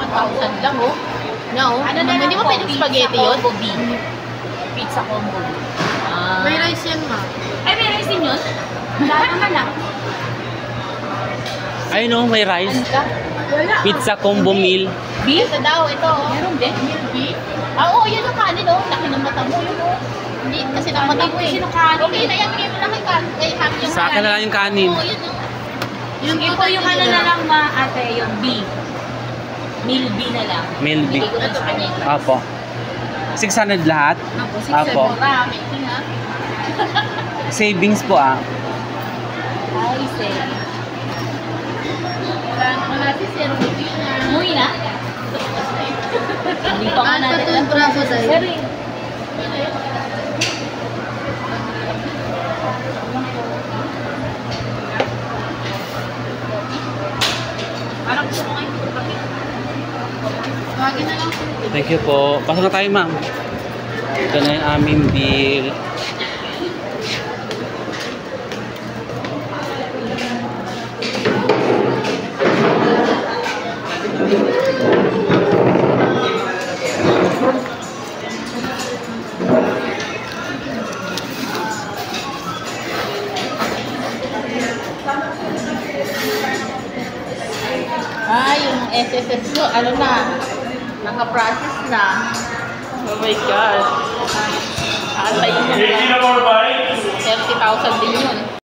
1,000 lang, oh. No, Ano na hindi mo pwedeng spaghetti yun? Pizza combo. May rice yan, ma. Ay, may rice din yun? Wala naman ah. Ay no, may rice. Ano ka? Wala. Pizza combo meal. Beef? Ito daw, ito. Meron din? Meal beef? Ah, oo, yun yung kanin, oh. Laki ng mata mo, yun, oh. Hindi, kasi ng mata mo, eh. Kasi ng kanin. Okay na yan, bigay mo lang kay Ham yung Sa akin na lang yung kanin. Oo, yun, oh. Sige po, yung ano na lang ate, yung B. Meal B na lang. Meal B. Bigay ko lang sa kanya. Apo. 600 lahat? Ako, 6, Apo. 7, marami. Ha? Savings po ah. Ay, say. Wala si Sir Ruby na. Umuwi na? Hindi pa nga natin. Ang braso dahil. Sir, eh. Parang gusto ko ngayon ito kami. Tawagin na lang. Thank you po. Pasok na tayo, ma'am. Ito na yung aming bill. Ah, yung SSS ko, ano na, naka-process na. Oh my God. Aantayin mo lang. 30,000 din yun.